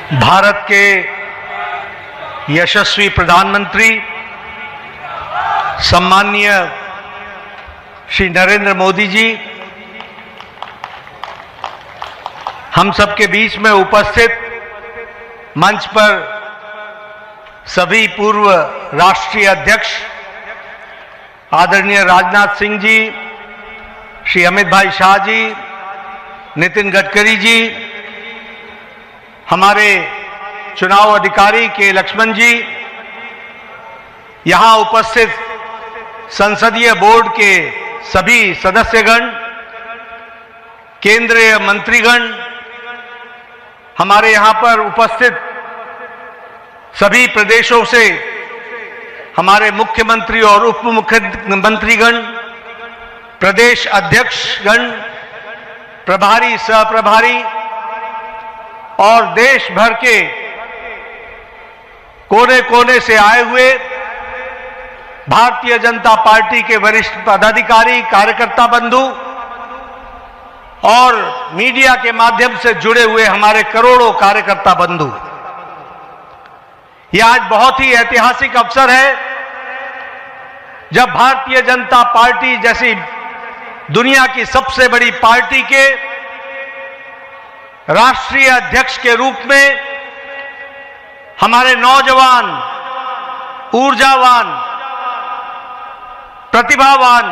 भारत के यशस्वी प्रधानमंत्री सम्माननीय श्री नरेंद्र मोदी जी, हम सबके बीच में उपस्थित मंच पर सभी पूर्व राष्ट्रीय अध्यक्ष आदरणीय राजनाथ सिंह जी, श्री अमित भाई शाह जी, नितिन गडकरी जी, हमारे चुनाव अधिकारी के लक्ष्मण जी, यहां उपस्थित संसदीय बोर्ड के सभी सदस्यगण, केंद्रीय मंत्रीगण, हमारे यहां पर उपस्थित सभी प्रदेशों से हमारे मुख्यमंत्री और उप मुख्यमंत्रीगण, प्रदेश अध्यक्षगण, प्रभारी, सहप्रभारी और देश भर के कोने कोने से आए हुए भारतीय जनता पार्टी के वरिष्ठ पदाधिकारी, कार्यकर्ता बंधु और मीडिया के माध्यम से जुड़े हुए हमारे करोड़ों कार्यकर्ता बंधु, यह आज बहुत ही ऐतिहासिक अवसर है जब भारतीय जनता पार्टी जैसी दुनिया की सबसे बड़ी पार्टी के राष्ट्रीय अध्यक्ष के रूप में हमारे नौजवान, ऊर्जावान, प्रतिभावान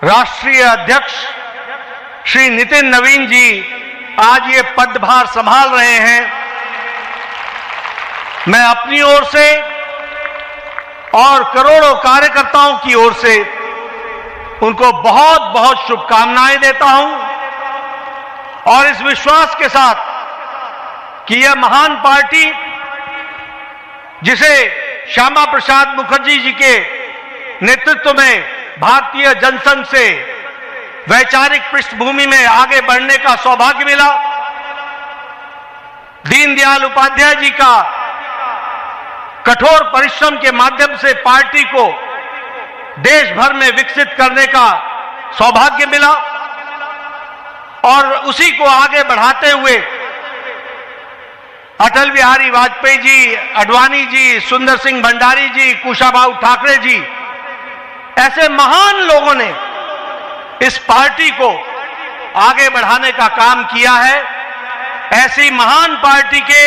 राष्ट्रीय अध्यक्ष श्री नितिन नवीन जी आज ये पदभार संभाल रहे हैं। मैं अपनी ओर से और करोड़ों कार्यकर्ताओं की ओर से उनको बहुत बहुत शुभकामनाएं देता हूं और इस विश्वास के साथ कि यह महान पार्टी, जिसे श्यामा प्रसाद मुखर्जी जी के नेतृत्व में भारतीय जनसंघ से वैचारिक पृष्ठभूमि में आगे बढ़ने का सौभाग्य मिला, दीनदयाल उपाध्याय जी का कठोर परिश्रम के माध्यम से पार्टी को देश भर में विकसित करने का सौभाग्य मिला और उसी को आगे बढ़ाते हुए अटल बिहारी वाजपेयी जी, आडवाणी जी, सुंदर सिंह भंडारी जी, कुशाभाऊ ठाकरे जी, ऐसे महान लोगों ने इस पार्टी को आगे बढ़ाने का काम किया है। ऐसी महान पार्टी के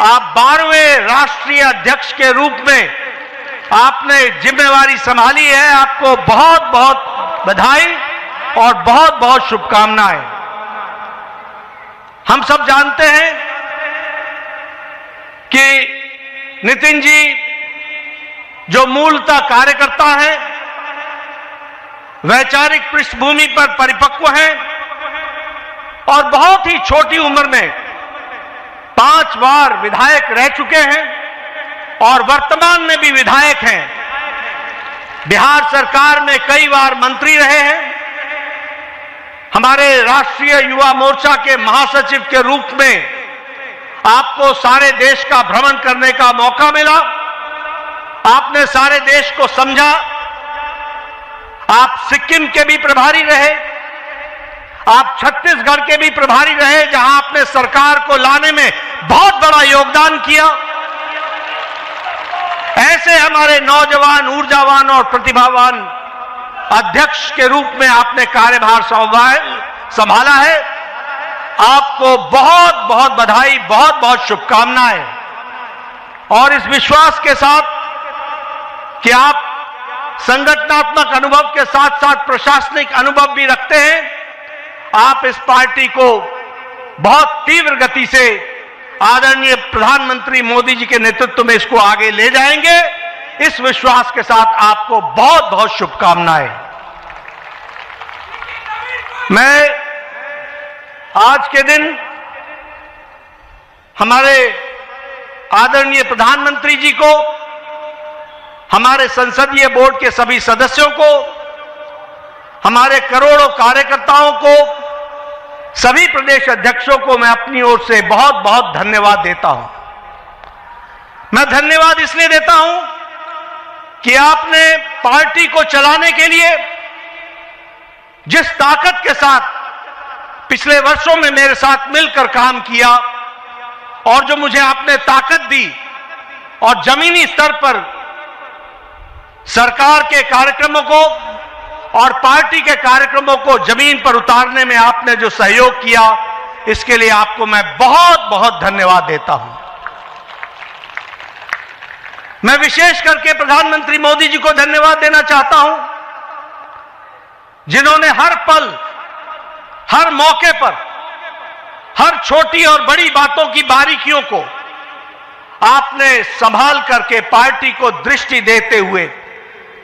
आप 12वें राष्ट्रीय अध्यक्ष के रूप में आपने जिम्मेवारी संभाली है। आपको बहुत बहुत बधाई और बहुत बहुत शुभकामनाएं। हम सब जानते हैं कि नितिन जी जो मूलतः कार्यकर्ता हैं, वैचारिक पृष्ठभूमि पर परिपक्व हैं और बहुत ही छोटी उम्र में 5 बार विधायक रह चुके हैं और वर्तमान में भी विधायक हैं। बिहार सरकार में कई बार मंत्री रहे हैं। हमारे राष्ट्रीय युवा मोर्चा के महासचिव के रूप में आपको सारे देश का भ्रमण करने का मौका मिला। आपने सारे देश को समझा। आप सिक्किम के भी प्रभारी रहे, आप छत्तीसगढ़ के भी प्रभारी रहे, जहां आपने सरकार को लाने में बहुत बड़ा योगदान किया। ऐसे हमारे नौजवान, ऊर्जावान और प्रतिभावान अध्यक्ष के रूप में आपने कार्यभार संभाला है। आपको बहुत बहुत बधाई, बहुत बहुत शुभकामनाएं और इस विश्वास के साथ कि आप संगठनात्मक अनुभव के साथ साथ प्रशासनिक अनुभव भी रखते हैं, आप इस पार्टी को बहुत तीव्र गति से आदरणीय प्रधानमंत्री मोदी जी के नेतृत्व में इसको आगे ले जाएंगे। इस विश्वास के साथ आपको बहुत बहुत शुभकामनाएं। मैं आज के दिन हमारे आदरणीय प्रधानमंत्री जी को, हमारे संसदीय बोर्ड के सभी सदस्यों को, हमारे करोड़ों कार्यकर्ताओं को, सभी प्रदेश अध्यक्षों को मैं अपनी ओर से बहुत बहुत धन्यवाद देता हूं। मैं धन्यवाद इसलिए देता हूं कि आपने पार्टी को चलाने के लिए जिस ताकत के साथ पिछले वर्षों में मेरे साथ मिलकर काम किया और जो मुझे आपने ताकत दी और जमीनी स्तर पर सरकार के कार्यक्रमों को और पार्टी के कार्यक्रमों को जमीन पर उतारने में आपने जो सहयोग किया, इसके लिए आपको मैं बहुत बहुत धन्यवाद देता हूं। मैं विशेष करके प्रधानमंत्री मोदी जी को धन्यवाद देना चाहता हूं, जिन्होंने हर पल, हर मौके पर, हर छोटी और बड़ी बातों की बारीकियों को आपने संभाल करके पार्टी को दृष्टि देते हुए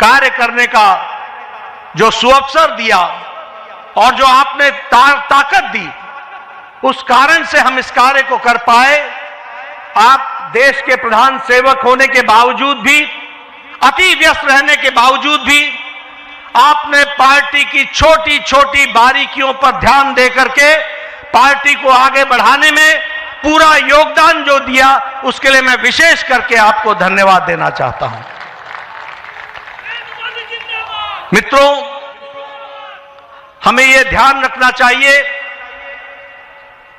कार्य करने का जो सुअवसर दिया और जो आपने ताकत दी, उस कारण से हम इस कार्य को कर पाए। आप देश के प्रधान सेवक होने के बावजूद भी, अति व्यस्त रहने के बावजूद भी, आपने पार्टी की छोटी छोटी बारीकियों पर ध्यान देकर के पार्टी को आगे बढ़ाने में पूरा योगदान जो दिया, उसके लिए मैं विशेष करके आपको धन्यवाद देना चाहता हूं। मित्रों, हमें यह ध्यान रखना चाहिए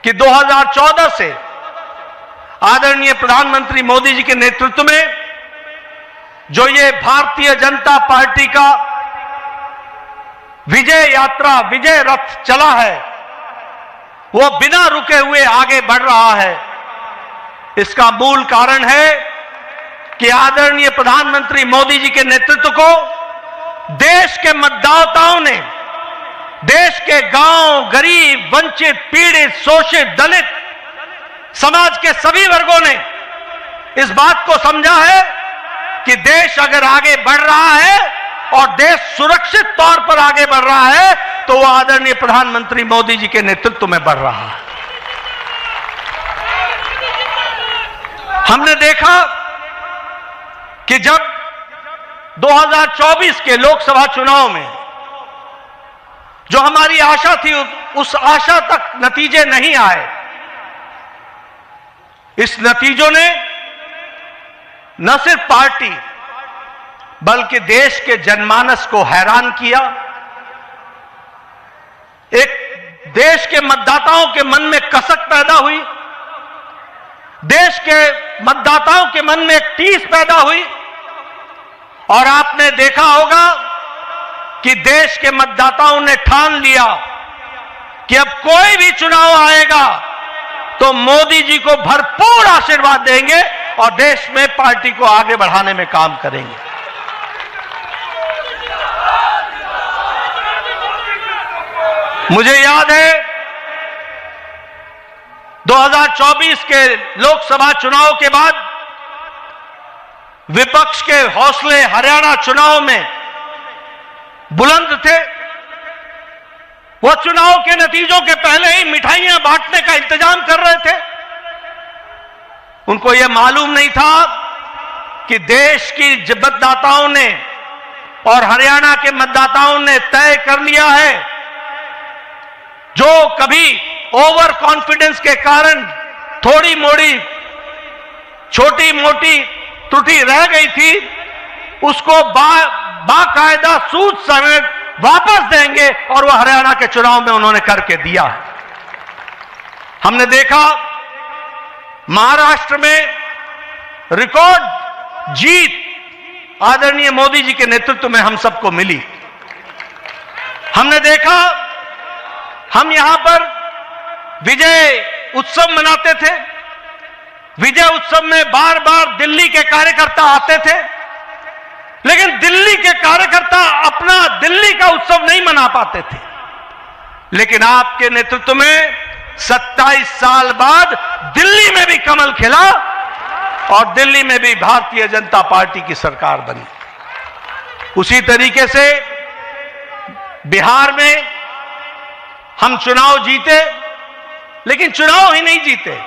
कि 2014 से आदरणीय प्रधानमंत्री मोदी जी के नेतृत्व में जो ये भारतीय जनता पार्टी का विजय यात्रा, विजय रथ चला है, वो बिना रुके हुए आगे बढ़ रहा है। इसका मूल कारण है कि आदरणीय प्रधानमंत्री मोदी जी के नेतृत्व को देश के मतदाताओं ने, देश के गांव, गरीब, वंचित, पीड़ित, शोषित, दलित समाज के सभी वर्गों ने इस बात को समझा है कि देश अगर आगे बढ़ रहा है और देश सुरक्षित तौर पर आगे बढ़ रहा है, तो वो आदरणीय प्रधानमंत्री मोदी जी के नेतृत्व में बढ़ रहा है। हमने देखा कि जब 2024 के लोकसभा चुनाव में जो हमारी आशा थी, उस आशा तक नतीजे नहीं आए। इस नतीजों ने न सिर्फ पार्टी बल्कि देश के जनमानस को हैरान किया। एक देश के मतदाताओं के मन में कसक पैदा हुई, देश के मतदाताओं के मन में एक टीस पैदा हुई और आपने देखा होगा कि देश के मतदाताओं ने ठान लिया कि अब कोई भी चुनाव आएगा तो मोदी जी को भरपूर आशीर्वाद देंगे और देश में पार्टी को आगे बढ़ाने में काम करेंगे। मुझे याद है 2024 के लोकसभा चुनाव के बाद विपक्ष के हौसले हरियाणा चुनाव में बुलंद थे। वो चुनाव के नतीजों के पहले ही मिठाइयां बांटने का इंतजाम कर रहे थे। उनको यह मालूम नहीं था कि देश की मतदाताओं ने और हरियाणा के मतदाताओं ने तय कर लिया है, जो कभी ओवर कॉन्फिडेंस के कारण थोड़ी मोड़ी छोटी मोटी त्रुटि रह गई थी, उसको बाकायदा सूद समेत वापस देंगे और वह हरियाणा के चुनाव में उन्होंने करके दिया है। हमने देखा महाराष्ट्र में रिकॉर्ड जीत आदरणीय मोदी जी के नेतृत्व में हम सबको मिली। हमने देखा हम यहां पर विजय उत्सव मनाते थे। विजय उत्सव में बार बार दिल्ली के कार्यकर्ता आते थे, लेकिन दिल्ली के कार्यकर्ता अपना दिल्ली का उत्सव नहीं मना पाते थे। लेकिन आपके नेतृत्व में 27 साल बाद दिल्ली में भी कमल खिला और दिल्ली में भी भारतीय जनता पार्टी की सरकार बनी। उसी तरीके से बिहार में हम चुनाव जीते, लेकिन चुनाव ही नहीं जीते,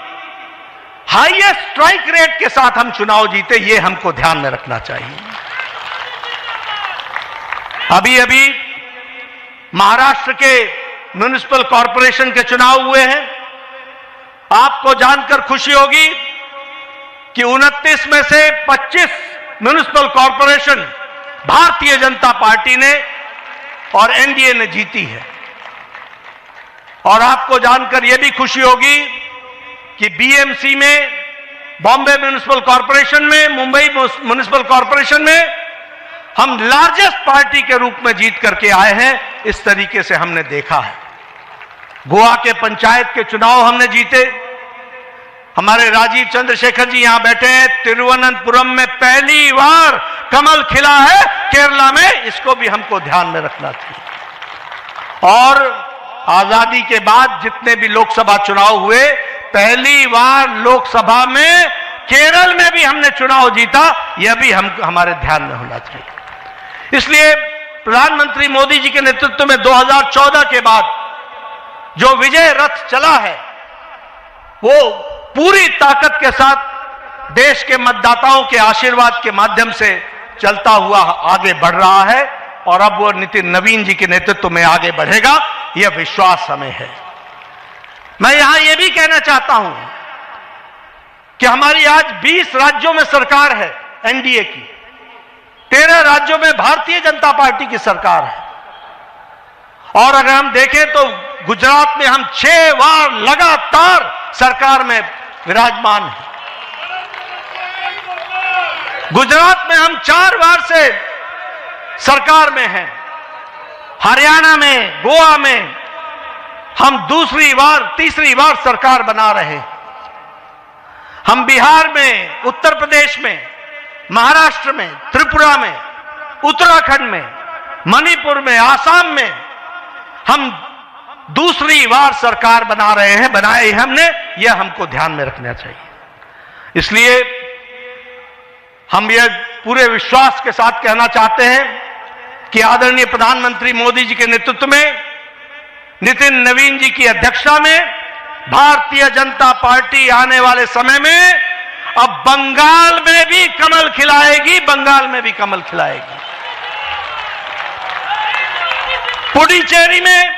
हाईएस्ट स्ट्राइक रेट के साथ हम चुनाव जीते। ये हमको ध्यान में रखना चाहिए। अभी अभी महाराष्ट्र के म्युनिसिपल कॉरपोरेशन के चुनाव हुए हैं। आपको जानकर खुशी होगी कि 29 में से 25 municipal corporation Bharatiya Janata party ने और एनडीए ने जीती है। और आपको जानकर यह भी खुशी होगी कि बीएमसी में, बॉम्बे म्युनिसिपल कॉरपोरेशन में, मुंबई म्युनिसिपल कॉरपोरेशन में हम लार्जेस्ट पार्टी के रूप में जीत करके आए हैं। इस तरीके से हमने देखा है। गोवा के पंचायत के चुनाव हमने जीते। हमारे राजीव चंद्रशेखर जी यहां बैठे हैं। तिरुवनंतपुरम में पहली बार कमल खिला है, केरला में, इसको भी हमको ध्यान में रखना चाहिए। और आजादी के बाद जितने भी लोकसभा चुनाव हुए, पहली बार लोकसभा में केरल में भी हमने चुनाव जीता। यह भी हमारे ध्यान में होना चाहिए। इसलिए प्रधानमंत्री मोदी जी के नेतृत्व में 2014 के बाद जो विजय रथ चला है, वो पूरी ताकत के साथ देश के मतदाताओं के आशीर्वाद के माध्यम से चलता हुआ आगे बढ़ रहा है। और अब वो नितिन नवीन जी के नेतृत्व में आगे बढ़ेगा, यह विश्वास हमें है। मैं यहां यह भी कहना चाहता हूं कि हमारी आज 20 राज्यों में सरकार है एनडीए की, 13 राज्यों में भारतीय जनता पार्टी की सरकार है। और अगर हम देखें तो गुजरात में हम 6 बार लगातार सरकार में विराजमान हैं। गुजरात में हम 4 बार से सरकार में हैं। हरियाणा में, गोवा में हम दूसरी बार, तीसरी बार सरकार बना रहे हैं। हम बिहार में, उत्तर प्रदेश में, महाराष्ट्र में, त्रिपुरा में, उत्तराखंड में, मणिपुर में, आसाम में हम दूसरी बार सरकार बना रहे हैं, बनाई हमने। यह हमको ध्यान में रखना चाहिए। इसलिए हम यह पूरे विश्वास के साथ कहना चाहते हैं कि आदरणीय प्रधानमंत्री मोदी जी के नेतृत्व में, नितिन नवीन जी की अध्यक्षता में भारतीय जनता पार्टी आने वाले समय में अब बंगाल में भी कमल खिलाएगी, बंगाल में भी कमल खिलाएगी। पुडुचेरी में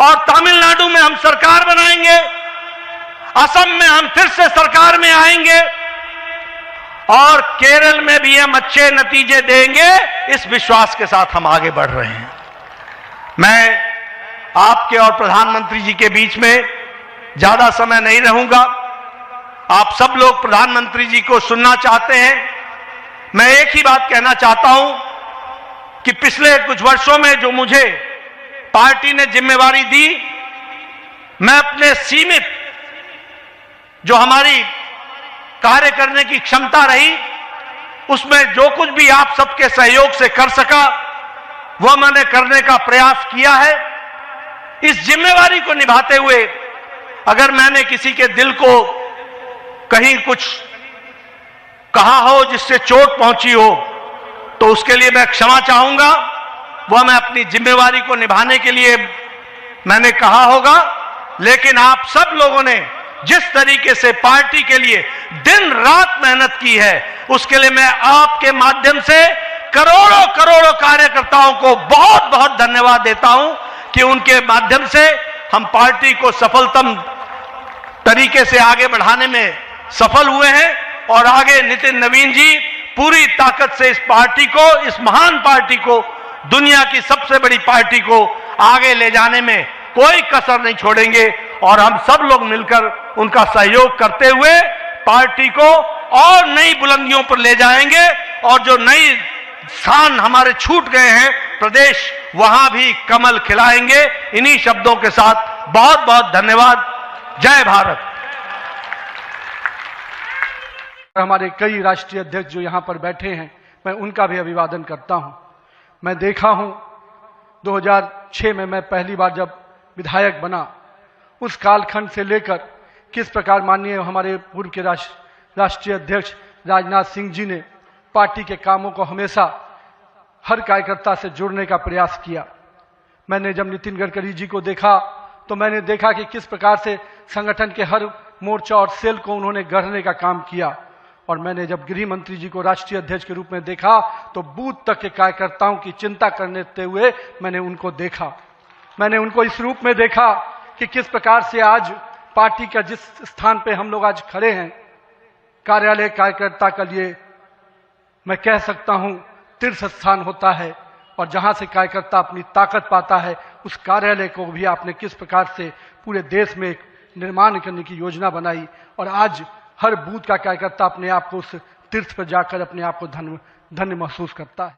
और तमिलनाडु में हम सरकार बनाएंगे। असम में हम फिर से सरकार में आएंगे और केरल में भी हम अच्छे नतीजे देंगे। इस विश्वास के साथ हम आगे बढ़ रहे हैं। मैं आपके और प्रधानमंत्री जी के बीच में ज्यादा समय नहीं रहूंगा। आप सब लोग प्रधानमंत्री जी को सुनना चाहते हैं। मैं एक ही बात कहना चाहता हूं कि पिछले कुछ वर्षों में जो मुझे पार्टी ने जिम्मेवारी दी, मैं अपने सीमित जो हमारी कार्य करने की क्षमता रही, उसमें जो कुछ भी आप सबके सहयोग से कर सका, वह मैंने करने का प्रयास किया है। इस जिम्मेवारी को निभाते हुए अगर मैंने किसी के दिल को कहीं कुछ कहा हो जिससे चोट पहुंची हो, तो उसके लिए मैं क्षमा चाहूंगा। वह मैं अपनी जिम्मेवारी को निभाने के लिए मैंने कहा होगा। लेकिन आप सब लोगों ने जिस तरीके से पार्टी के लिए दिन रात मेहनत की है, उसके लिए मैं आपके माध्यम से करोड़ों करोड़ों कार्यकर्ताओं को बहुत बहुत धन्यवाद देता हूं कि उनके माध्यम से हम पार्टी को सफलतम तरीके से आगे बढ़ाने में सफल हुए हैं। और आगे नितिन नवीन जी पूरी ताकत से इस पार्टी को, इस महान पार्टी को, दुनिया की सबसे बड़ी पार्टी को आगे ले जाने में कोई कसर नहीं छोड़ेंगे। और हम सब लोग मिलकर उनका सहयोग करते हुए पार्टी को और नई बुलंदियों पर ले जाएंगे। और जो नई स्थान हमारे छूट गए हैं प्रदेश, वहां भी कमल खिलाएंगे। इन्हीं शब्दों के साथ बहुत बहुत धन्यवाद। जय भारत। हमारे कई राष्ट्रीय अध्यक्ष जो यहां पर बैठे हैं, मैं उनका भी अभिवादन करता हूं। मैं देखा हूं 2006 में मैं पहली बार जब विधायक बना, उस कालखंड से लेकर किस प्रकार माननीय हमारे पूर्व के राष्ट्रीय अध्यक्ष राजनाथ सिंह जी ने पार्टी के कामों को हमेशा हर कार्यकर्ता से जुड़ने का प्रयास किया। मैंने जब नितिन गडकरी जी को देखा तो मैंने देखा कि किस प्रकार से संगठन के हर मोर्चा और सेल को उन्होंने गढ़ने का काम किया। और मैंने जब गृह मंत्री जी को राष्ट्रीय अध्यक्ष के रूप में देखा तो बूथ तक के कार्यकर्ताओं की चिंता करते हुए मैंने उनको देखा। मैंने उनको इस रूप में देखा कि किस प्रकार से आज पार्टी का जिस स्थान पे हम लोग आज खड़े हैं, कार्यालय कार्यकर्ता के लिए मैं कह सकता हूं तीर्थ स्थान होता है। और जहां से कार्यकर्ता अपनी ताकत पाता है, उस कार्यालय को भी आपने किस प्रकार से पूरे देश में एक निर्माण करने की योजना बनाई, और आज हर बूथ का कार्यकर्ता अपने आप को उस तीर्थ पर जाकर अपने आप को धन्य महसूस करता है।